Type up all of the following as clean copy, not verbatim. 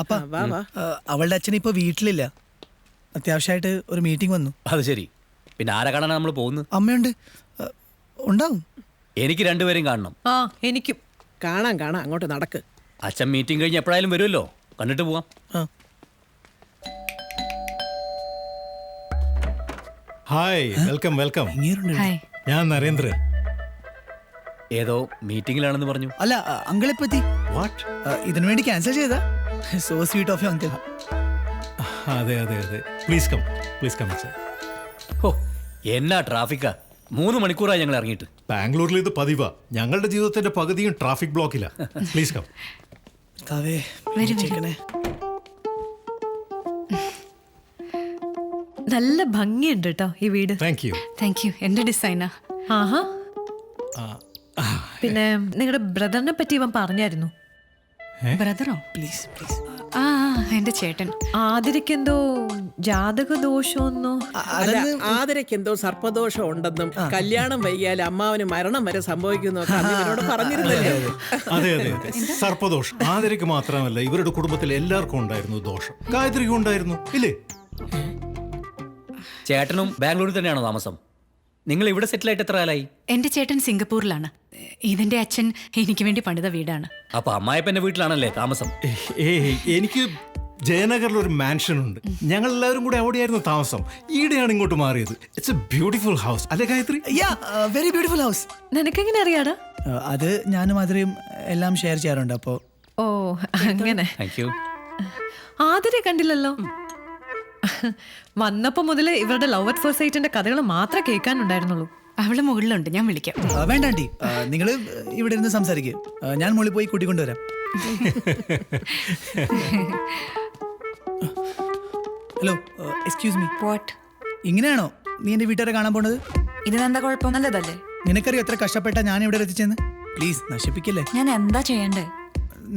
അപ്പ വാ വാ. അവളുടെ അച്ഛൻ ഇപ്പൊ വീട്ടിലില്ല. അത്യാവശ്യമായിട്ട് ഒരു മീറ്റിംഗ് വന്നു. അത് ശരി. പിന്നെ ആരെ കാണാനാണ് നമ്മൾ പോകുന്നത്? അമ്മയുണ്ട്, ഉണ്ടാവും. എനിക്ക് രണ്ടുപേരും കാണണം. ആ എനിക്കും. കാണാം അങ്ങോട്ട് നടക്ക്. അച്ഛൻ മീറ്റിംഗ് കഴിഞ്ഞ് എപ്പോഴായാലും വരുമല്ലോ, കണ്ടിട്ട് പോവാം. Hi, welcome welcome. ഹായ്. ഞാൻ നരേന്ദ്രൻ. ഏതോ മീറ്റിംഗിലാണെന്ന് പറഞ്ഞു. അല്ല, അങ്കിൾ എപ്പത്തി? വാട്ട്? ഇതിനു വേണ്ടി ക്യാൻസൽ ചെയ്താ? So sweet of you uncle. അതെ അതെ അതെ, പ്ലീസ് കം അച്ഛാ. ഓ, എന്നാ ട്രാഫിക്കാ! 3 മണിക്കൂറായി ഞങ്ങൾ ഇറങ്ങിയിട്ട്. ബാംഗ്ലൂരിൽ ഇത് പതിവാ. ഞങ്ങളുടെ ജീവിതത്തിന്റെ പകുതിയും ട്രാഫിക് ബ്ലോക്കില്ല. Please come. നല്ല ഭംഗിയുണ്ട് കേട്ടോ ഈ വീട്. Thank you. Thank you. എന്റെ ഡിസൈനാ. ആഹാ. പിന്നെ നിങ്ങളുടെ ബ്രദറിനെ പറ്റി ഇവൻ പറഞ്ഞായിരുന്നു. ബ്രദറോ? Please please. ആ എന്റെ ചേട്ടൻ. ആതിരയ്ക്ക് എന്തോ ജാതക ദോഷമൊന്നോ. ആതിരയ്ക്ക് എന്തോ സർപ്പദോഷം ഉണ്ടെന്നും കല്യാണം വൈകിയാൽ അമ്മാവന് മരണം വരെ സംഭവിക്കുന്നൊക്കെ അന്ന് പറഞ്ഞിരുന്നല്ലേ? അതെ അതെ അതെ, സർപ്പദോഷം ആതിരയ്ക്ക് മാത്രമല്ല, ഇവരുടെ കുടുംബത്തിൽ എല്ലാവർക്കും ഉണ്ടായിരുന്നു ദോഷം. ഗായത്രിക്കും ഉണ്ടായിരുന്നു, ഇല്ലേ? ചേട്ടനും ബാംഗ്ലൂരിൽ തന്നെയാണോ താമസം? നിങ്ങൾ ഇവിടെ സെറ്റിൽ ആയിട്ട് എത്ര കാലായി? എന്റെ ചേട്ടൻ സിംഗപ്പൂരിലാണ്. ഇതിന്റെ അച്ഛൻ എനിക്ക് വേണ്ടി പണിത വീടാണ്. അപ്പൊ അമ്മായപ്പന്റെ വീട്ടിലാണല്ലേ താമസം? എനിക്ക് ജയനഗറിൽ ഒരു മാൻഷൻ ഉണ്ട്. ഞങ്ങൾ എല്ലാവരും കൂടെ അവിടെയായിരുന്നു താമസം. ഈടെയാണ് ഇങ്ങോട്ട് മാറിയത്. ഇറ്റ്സ് എ ബ്യൂട്ടിഫുൾ ഹൗസ്, അല്ലേ ഗായത്രി? Very beautiful house. നിനക്കെങ്ങനെ അറിയാടാ? അത് ഞാനും അതിലും എല്ലാം ഷെയർ ചെയ്യാറുണ്ട്. അപ്പോ ഓ അങ്ങനെ. Thank you. ആതിരെ കണ്ടില്ലല്ലോ. വന്നപ്പോ മുതല് ഇവരുടെ ലവ് അറ്റ് ഫസ്റ്റ് സൈറ്റിന്റെ കഥകൾ മാത്രമേ കേൾക്കാനുണ്ടായിരുന്നുള്ളൂ. അവള് മുകളിലുണ്ട്, ഞാൻ വിളിക്കാം. വേണ്ട ആന്റി, നിങ്ങൾ ഇവിടെ ഇരുന്ന് സംസാരിക്കുക. ഞാൻ മുകളിൽ പോയി കൂട്ടിക്കൊണ്ടുവരാം. Hello, excuse me. വാട്ട്? ഇങ്ങനെയാണോ നീ എന്റെ വീട്ടുകാരെ കാണാൻ പോണത്? ഇതിനെന്താ കുഴപ്പം? നല്ലതല്ലേ? നിനക്കറിയോ എത്ര കഷ്ടപ്പെട്ടാ ഞാൻ ഇവിടെ എത്തിച്ചെന്ന്? പ്ലീസ് നശിപ്പിക്കല്ലേ. ഞാൻ എന്താ ചെയ്യണ്ടേ?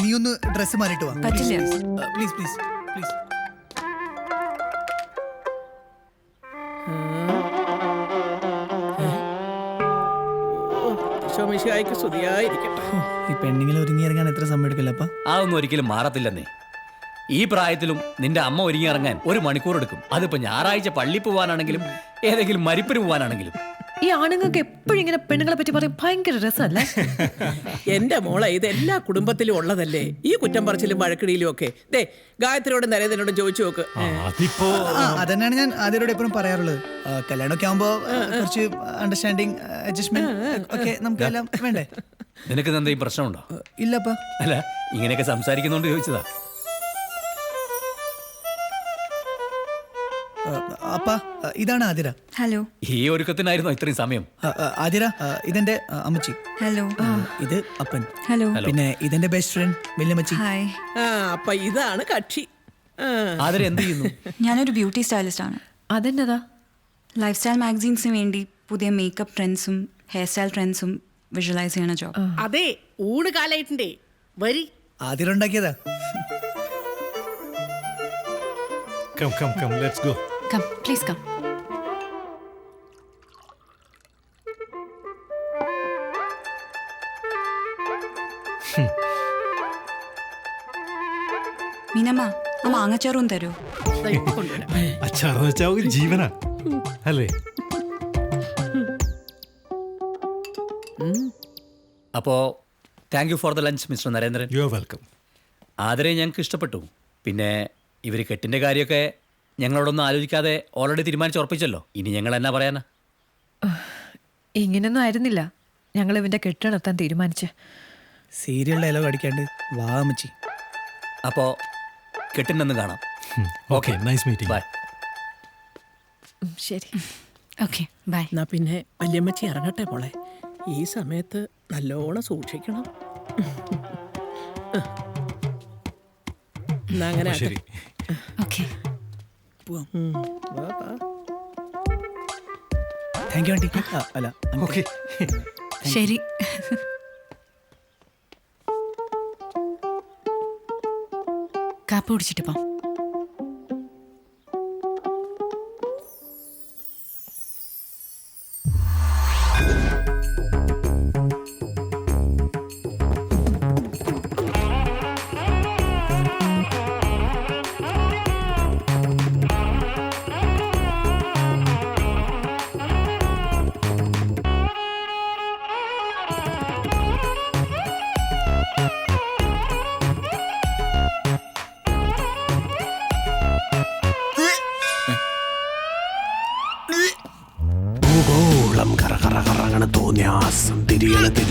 നീ ഒന്ന് ഡ്രസ്സ് മാറിയിട്ട് വാ. പറ്റില്ല. Please please please. ഈശോമിശിഹായ്ക്ക് സ്തുതിയായിരിക്കട്ടെ. ഈ പെണ്ണിങ്ങിൽ ഒരുങ്ങിയിറങ്ങാൻ എത്ര സമയം എടുക്കില്ല അപ്പ? അതൊന്നും ഒരിക്കലും മാറത്തില്ലെന്നേ. ഈ പ്രായത്തിലും നിന്റെ അമ്മ ഒരുങ്ങിയിറങ്ങാൻ 1 മണിക്കൂർ എടുക്കും. അതിപ്പോ ഞായറാഴ്ച പള്ളി പോവാനാണെങ്കിലും ഏതെങ്കിലും മരിപ്പിന് പോവാനാണെങ്കിലും. ഈ ആണുങ്ങൾക്ക് എപ്പോഴും ഇങ്ങനെ പെണ്ണുങ്ങളെ പറ്റി പറയും ഭയങ്കര രസമല്ലേ? എന്റെ മോളെ, ഇത് എല്ലാ കുടുംബത്തിലും ഉള്ളതല്ലേ ഈ കുറ്റം പറച്ചിലും വഴക്കിടിയിലും ഒക്കെ. ദേ, ഗായത്രിയോടും നരേന്ദ്രനോടും ചോദിച്ചു നോക്ക്. അതിപ്പോ അതന്നെയാണ് ഞാൻ ആദ്യരോട് എപ്പോഴും പറയാറുള്ളത്. കല്യാണമൊക്കെ ആകുമ്പോ കുറച്ച് അണ്ടർസ്റ്റാൻഡിങ്, അഡ്ജസ്റ്റ്മെന്റ് ഒക്കെ നമുക്ക് എല്ലാം വേണ്ടേ? നിനക്ക് എന്തെങ്കിലും പ്രശ്നമുണ്ടോ? ഇല്ലപ്പാ. അല്ല, ഇങ്ങനെയൊക്കെ സംസാരിക്കുന്നോണ്ട് ചോദിച്ചതാ. അപ്പ ഇതാണ് ആതിര. ഹലോ. ഈ ഒരുക്കത്തിനായിരുന്നോ ഇത്രയും സമയം? ആതിര, ഇതെന്റെ അമ്മച്ചി. ഹലോ. ഇത് അപ്പൻ. ഹലോ. പിന്നെ ഇതെന്റെ ബെസ്റ്റ് ഫ്രണ്ട് വല്യമ്മച്ചി. ഹായ്. അപ്പൊ ഇതാണ് കക്ഷി. ആതിര എന്ത് ചെയ്യുന്നു? ഞാനൊരു ബ്യൂട്ടി സ്റ്റൈലിസ്റ്റ് ആണ്. അതെന്നതാ? ലൈഫ് സ്റ്റൈൽ മാഗസീൻസിന് വേണ്ടി പുതിയ മേക്കപ്പ് ട്രെൻഡ്സും ഹെയർ സ്റ്റൈൽ ട്രെൻഡ്സും വിഷ്വലൈസ് ചെയ്യണ ജോബ്. അതെ, ഊണ് കാലായിട്ടുണ്ടേ. വരി. ആതിര ഉണ്ടാക്കിയതാ. Come let's go. Come, please come. Meenamma, ആ മാങ്ങച്ചാറും തരൂ. അച്ചാർന്ന് വെച്ചാ ഒരു ജീവനാ, അല്ലേ? അപ്പോ thank you for the lunch mister Narendran. You are welcome. ആതിരെ ഞങ്ങൾക്ക് ഇഷ്ടപ്പെട്ടു. പിന്നെ ഇവർ കെട്ടിൻ്റെ കാര്യമൊക്കെ ഞങ്ങളോടൊന്നും ആലോചിക്കാതെ ഓൾറെഡി തീരുമാനിച്ച് ഉറപ്പിച്ചല്ലോ. ഇനി ഞങ്ങൾ എന്നാ പറയാനാ? ഇങ്ങനെയൊന്നും ആയിരുന്നില്ല ഞങ്ങൾ ഇവന്റെ കെട്ടിടത്താൻ തീരുമാനിച്ച്. സീരിയൽ ഡയലോഗ് അടിക്കാണ്ട് വാ അമ്മച്ചി. അപ്പോ കെട്ടിനൊന്ന് കാണാം. Okay, nice meeting. ബൈ. ശരി. Okay, bye. എന്നാ പിന്നെ വല്യമ്മച്ചി ഇറങ്ങട്ടെ മോളെ. ഈ സമയത്ത് നല്ലോണം സൂക്ഷിക്കണം. എന്നാ അങ്ങനെ ആട്ടെ. ശരി. ഓക്കെ. Thank you aunty. അല്ല ഓക്കെ. ശരി. കാപ്പി കുടിച്ചിട്ട് പോം.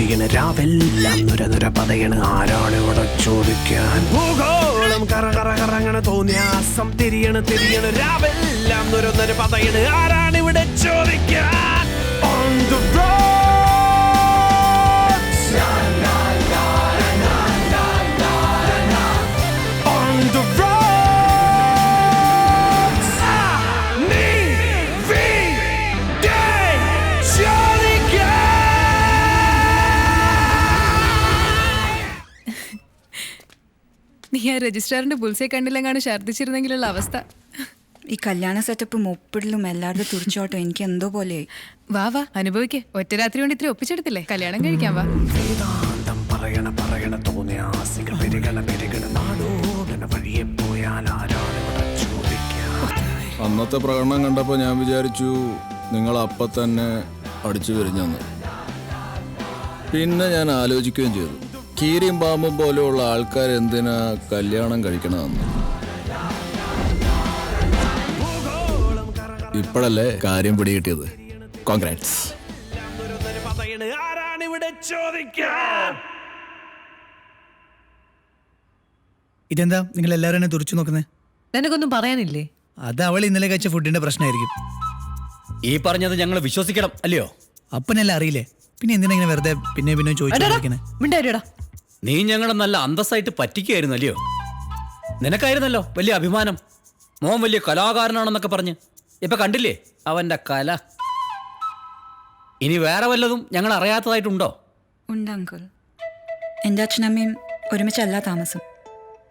തിരിയണ് രാവെല്ലാം നുര പതയണ് ആരാണ് ഇവിടെ ചോദിക്കാൻ ഭൂഗോളം കറങ്ങണ തോന്നിയാസം തിരിയണ് രാവെല്ലാം നുര പതയണ് ആരാണ് ഇവിടെ ചോദിക്കാൻ On the roads On the roads നീ നീ ആ രജിസ്ട്രാറിന്റെ ബുൾസെ കണ്ടില്ലെങ്ങാണ് ഛർദ്ദിച്ചിരുന്നെങ്കിലുള്ള അവസ്ഥ. ഈ കല്യാണ സെറ്റപ്പും ഒപ്പിടലും എല്ലാവരുടെ തുറിച്ചോട്ടം എനിക്ക് എന്തോ പോലെയായി. വാ വാ അനുഭവിക്കേ. ഒറ്റ രാത്രി കൊണ്ട് ഇത്തിരി ഒപ്പിച്ചെടുത്തില്ലേ, കല്യാണം കഴിക്കാൻ വാ. വേദാന്തം പറയണ തോന്നിയാസികൾ പെരുകണ നാടോടന വഴിയെ പോയാൽ ആരാണ് ഇവിടെ ചോദിക്കാൻ. അന്നത്തെ പ്രകടനം കണ്ടപ്പോൾ ഞാൻ വിചാരിച്ചു നിങ്ങൾ അപ്പം തന്നെ അടിച്ചു വിരിഞ്ഞെന്ന്. പിന്നെ ഞാൻ ആലോചിക്കുകയും ചെയ്തു, കീരിയും പാമ്പും പോലെയുള്ള ആൾക്കാർ എന്തിനാ കല്യാണം കഴിക്കണമെന്ന്. ഇപ്പോഴല്ലേ കാര്യം പിടികിട്ടിയത്. കോൺഗ്രാറ്റ്സ്. ഇതെന്താ നിങ്ങൾ എല്ലാവരും എന്നെ തുറച്ചു നോക്കുന്നത്? നിനക്കൊന്നും പറയാനില്ലേ? അത് അവൾ ഇന്നലെ കഴിച്ച ഫുഡിന്റെ പ്രശ്നമായിരിക്കും. ഈ പറഞ്ഞത് ഞങ്ങൾ വിശ്വസിക്കണം അല്ലയോ? അപ്പനെല്ലാം അറിയില്ലേ, പിന്നെ എന്തിനാ ഇങ്ങനെ വെറുതെ പിന്നെ ചോദിച്ചോണ്ടിരിക്കണേ? മിണ്ടായിരടാ. നീ ഞങ്ങളെ നല്ല അന്തസ്സായിട്ട് പറ്റിക്കുകയായിരുന്നു അല്ലയോ? നിനക്കായിരുന്നല്ലോ വലിയ അഭിമാനം, മോൻ വലിയ കലാകാരനാണെന്നൊക്കെ പറഞ്ഞ്. ഇപ്പൊ കണ്ടില്ലേ അവന്റെ കല. ഇനി വേറെ വല്ലതും ഞങ്ങൾ അറിയാത്തതായിട്ടുണ്ടോ? ഉണ്ട് അങ്കിൾ. എൻ്റെ അച്ഛനമ്മയും ഒരുമിച്ചല്ല താമസം.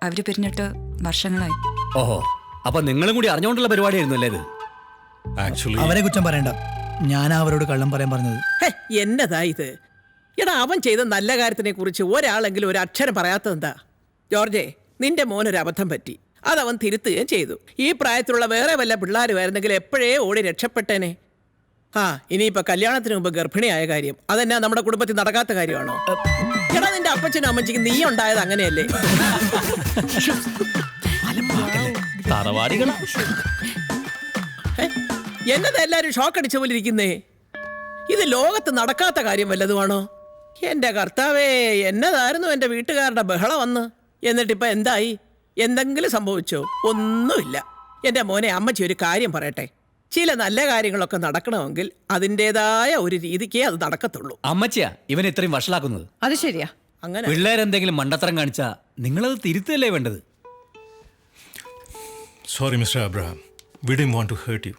അവർ പിരിഞ്ഞിട്ട് വർഷങ്ങളായി. ഓഹോ, അപ്പൊ നിങ്ങളും കൂടി അറിഞ്ഞുകൊണ്ടുള്ള പരിപാടിയായിരുന്നു അല്ലേ ഇത്? ആക്ച്വലി അവരെ കുറ്റം പറയണ്ട, ഞാനാ അവരോട് കള്ളം പറയാൻ പറഞ്ഞത്. എന്നതാ ഇത്? എടാ, അവൻ ചെയ്ത നല്ല കാര്യത്തിനെ കുറിച്ച് ഒരാളെങ്കിലും ഒരു അക്ഷരം പറയാത്തതെന്താ? ജോർജെ, നിന്റെ മോനൊരു അബദ്ധം പറ്റി, അതവൻ തിരുത്തുകയും ചെയ്തു. ഈ പ്രായത്തിലുള്ള വേറെ വല്ല പിള്ളേരുമായിരുന്നെങ്കിൽ എപ്പോഴേ ഓടി രക്ഷപ്പെട്ടേനെ. ഇനിയിപ്പോ കല്യാണത്തിന് മുമ്പ് ഗർഭിണിയായ കാര്യം അതെന്നാ നമ്മുടെ കുടുംബത്തിൽ നടക്കാത്ത കാര്യമാണോ? എടാ, നിന്റെ അപ്പച്ചനും അമ്മച്ചിക്ക് നീ ഉണ്ടായത് അങ്ങനെയല്ലേ? എന്നതാ എല്ലാരും ഷോക്ക് അടിച്ച പോലെ ഇരിക്കുന്നേ? ഇത് ലോകത്ത് നടക്കാത്ത കാര്യം വല്ലതുമാണോ? എന്റെ കർത്താവേ, എന്നതായിരുന്നു എന്റെ വീട്ടുകാരുടെ ബഹളം വന്ന്. എന്നിട്ടിപ്പോ എന്തായി? എന്തെങ്കിലും സംഭവിച്ചോ? ഒന്നുമില്ല. എന്റെ മോനെ, അമ്മച്ചി ഒരു കാര്യം പറയട്ടെ, ചില നല്ല കാര്യങ്ങളൊക്കെ നടക്കണമെങ്കിൽ അതിൻ്റെതായ ഒരു രീതിക്കേ അത് നടക്കത്തുള്ളൂ. അമ്മച്ചിയാ ഇവൻ ഇത്രയും വഷളാക്കുന്നത്. അത് ശരിയാ. അങ്ങനെ പിള്ളേരെന്തെങ്കിലും മണ്ടത്തരം കാണിച്ചാ നിങ്ങളത് തിരുത്തല്ലേ വേണ്ടത്? Sorry mister Abraham, we didn't want to hurt you.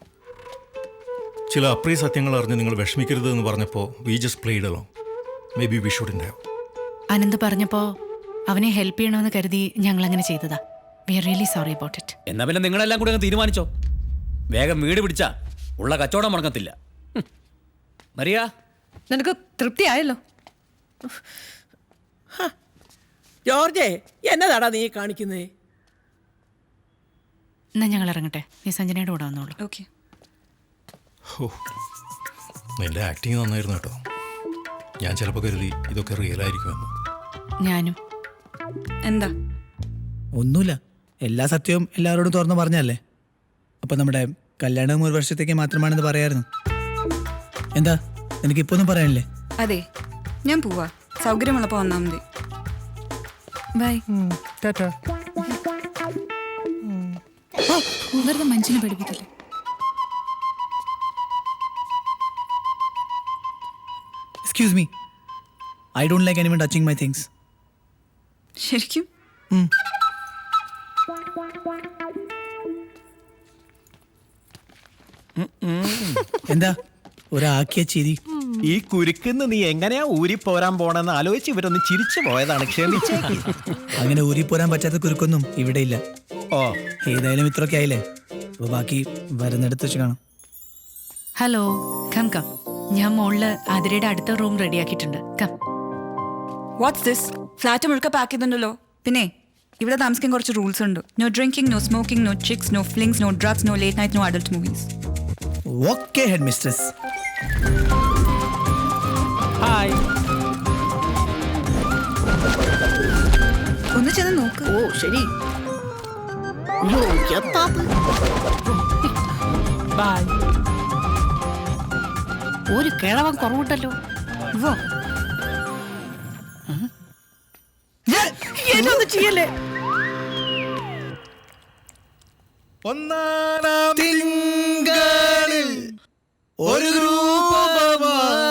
ചില അപ്രിയ സത്യങ്ങൾ അറിഞ്ഞ് നിങ്ങൾ വിഷമിക്കരുത് എന്ന് പറഞ്ഞപ്പോൾ we just played along. Maybe we shouldn't have. Ananth പറഞ്ഞപ്പോൾ അവനെ ഹെൽപ്പ് ചെയ്യണമെന്ന് കരുതി ഞങ്ങൾ അങ്ങനെ ചെയ്തതാ. We are really sorry about it. എന്നാ പിന്നെ നിങ്ങളെല്ലാം കൂടെ അങ്ങ് തീരുമാനിച്ചോ. വേഗം വീട് പിടിച്ചാ ഉള്ള കച്ചവടം മുടങ്ങത്തില്ല. മരിയ, നിനക്ക് തൃപ്തിയായല്ലോ. ജോർജേ, എന്നതാടാ നീ കാണിക്കുന്നേ? എന്നാ ഞങ്ങൾ ഇറങ്ങട്ടെ, നീ സഞ്ജനയുടെ കൂടെ വന്നോളൂ. ഓക്കെ. ഓ, നിന്റെ ആക്ടിങ് നന്നായിരുന്നു കേട്ടോ. ഞാൻ ചിലപ്പോൾ കരുതി ഇതൊക്കെ റിയൽ ആയിരിക്കുമെന്ന്. ഞാനും. എന്താ? ഒന്നുമില്ല, എല്ലാ സത്യവും എല്ലാവരോടും തുറന്നു പറഞ്ഞല്ലേ. അപ്പൊ നമ്മുടെ കല്യാണം 1 വർഷത്തേക്ക് മാത്രമാണെന്ന് പറയായിരുന്നു. എന്താ, എനിക്കിപ്പോ ഒന്നും പറയാനില്ലേ? അതെ, ഞാൻ പോവാ. സൗകര്യമുള്ളപ്പോ വന്നാൽ മതി. ബൈ. വെറുതെ മനുഷ്യനെ പഠിപ്പിക്കില്ലേ. Excuse me, I don't like anyone touching my things. ശരിക്കും? എന്താ ഒരാക്കിയ ചിരി? ഈ കുരുക്കുന്ന് നീ എങ്ങനെയാ ഊരി പോരാൻ പോണെന്ന് ആലോചിച്ച് ഇവരൊന്ന് ചിരിച്ചു പോയതാണ്. ക്ഷമിച്ചു. അങ്ങനെ ഊരിപ്പോരാൻ പറ്റാത്ത കുരുക്കൊന്നും ഇവിടെ ഇല്ല. ഓ, ഏതായാലും ഇത്രയൊക്കെ ആയില്ലേ, അപ്പൊ ബാക്കി വരുന്നിടത്ത് വെച്ച് കാണാം. Hello, come come. ഞാൻ മോളില് ആതിരയുടെ അടുത്ത റൂം റെഡിയാക്കിയിട്ടുണ്ട്. കം. What's this? ഫ്ലാറ്റ് മുഴുക്ക പാക്ക് ചെയ്തിട്ടുണ്ടല്ലോ. പിന്നെ ഇവിടെ താമസിക്കാൻ കുറച്ച് റൂൾസ് ഉണ്ട്. No drinking, no smoking, no chicks, no flings, no drugs, no late night, no adult movies. Okay head mistress. Hi. ഒന്ന് ചെന്ന് നോക്ക്. ഓ ശരി. ബൈ. ഒരു കിഴവൻ കുറവുണ്ടല്ലോ. വാ. ചെയ്യല്ലേ. ഒന്നാം തിങ്കളിൽ ഒരു രൂപമായിതേ.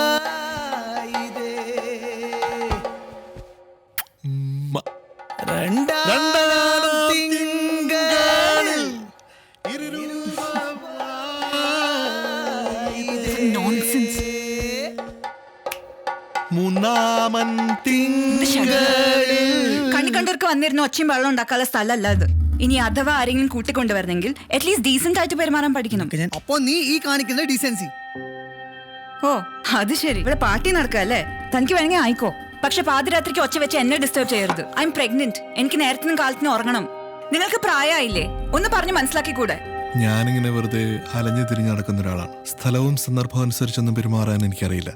രണ്ടാം തിങ്കളിൽ ഇരു രൂപമായിതേ. മൂന്നാമൻ തിങ്കളിൽ കണ്ണി കണ്ടവർക്ക് വന്നിരുന്ന ഒച്ചയും വെള്ളം ഉണ്ടാക്കാനുള്ള സ്ഥലമല്ല ഇത്. ഇനി അഥവാ ആരെങ്കിലും കൂട്ടിക്കൊണ്ടുവരുന്നെങ്കിൽ അറ്റ്ലീസ്റ്റ് ഡീസെന്റ് ആയിട്ട് പെരുമാറാൻ പഠിക്കണം. അപ്പൊ നീ ഈ കാണിക്കുന്ന ഡീസൻസി. ഓ അത് ശരി, ഇവിടെ പാർട്ടി നടക്കല്ലേ. തനിക്ക് വേണമെങ്കിൽ ആയിക്കോ, പക്ഷെ പാതിരാത്രിക്ക് ഒച്ച വെച്ച് എന്നെ ഡിസ്റ്റർബ് ചെയ്യരുത്. I M pregnant. എനിക്ക് നേരത്തിനും കാലത്തിനും ഉറങ്ങണം. നിങ്ങൾക്ക് പ്രായമായില്ലേ? ഒന്ന് പറഞ്ഞ് മനസ്സിലാക്കിക്കൂടെ? ഞാനിങ്ങനെ വെറുതെ അലഞ്ഞു തിരിഞ്ഞ് നടക്കുന്ന ഒരാളാണ്. സ്ഥലവും സന്ദർഭവും അനുസരിച്ചൊന്നും പെരുമാറാൻ എനിക്കറിയില്ല.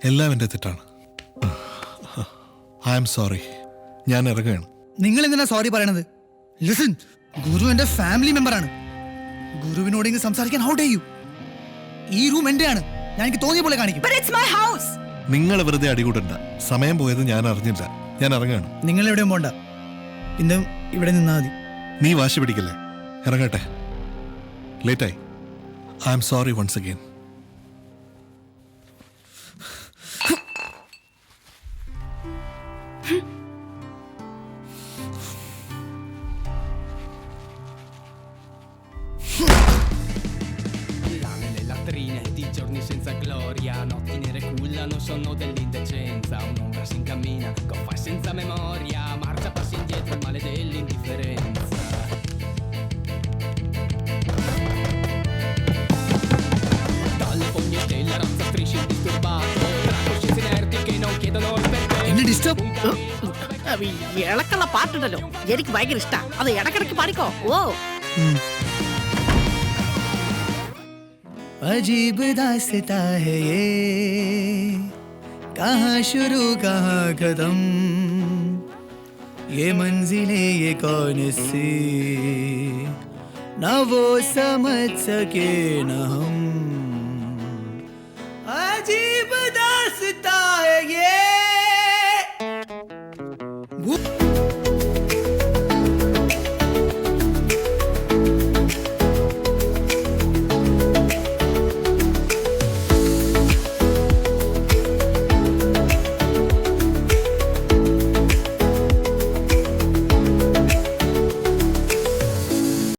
എല്ലാം എൻ്റെ തെറ്റാണ്. I am sorry. ഞാൻ ഇറങ്ങുകയാണ്. നിങ്ങൾ എന്തിനാ സോറി പറയണത്? ലിസൺ, ഗുരു എന്റെ ഫാമിലി മെമ്പറാണ്. ഗുരുവിനോട് ഇങ്ങനെ സംസാരിക്കാൻ ഹൗ ഡേ യു? ഈ റൂം എന്റെയാണ്. ഞാൻ എനിക്ക് തോന്നിയ പോലെ കാണിക്കും. But it's my house. നിങ്ങൾ വെറുതെ അടികൂടണ്ട. സമയം പോയത് ഞാൻ അറിഞ്ഞില്ല. ഞാൻ ഇറങ്ങുകയാണ്. നിങ്ങൾ എവിടെയും പോണ്ട, ഇന്നും ഇവിടെ നിന്നാ മതി. നീ വാശി പിടിക്കല്ലേ. ഇറങ്ങട്ടെ, ലേറ്റായി. I am sorry once again. Di giorni senza gloria, notti nere cullano, sonno dell'indecenza. Un'ombra si incammina, goffa senza memoria, marcia passi indietro, il male dell'indifferenza. Dalle fogne stelle aranza strisci il disturbato, tra coscienze inerti che non chiedono il perché. എന്നെ disturb. ഇളക്കുള്ള പാട്ടുണ്ടല്ലോ, എനിക്ക് ഭയങ്കര ഇഷ്ടാ. അത് ഇടക്കിടക്ക് പാടിക്കോ. ഓ अजीब दास्ता है ये, कहाँ शुरू कहाँ खत्म, ये मंजिलें ये कौन सी, ना वो समझ सके न हम. अजीब दास्ता है ये.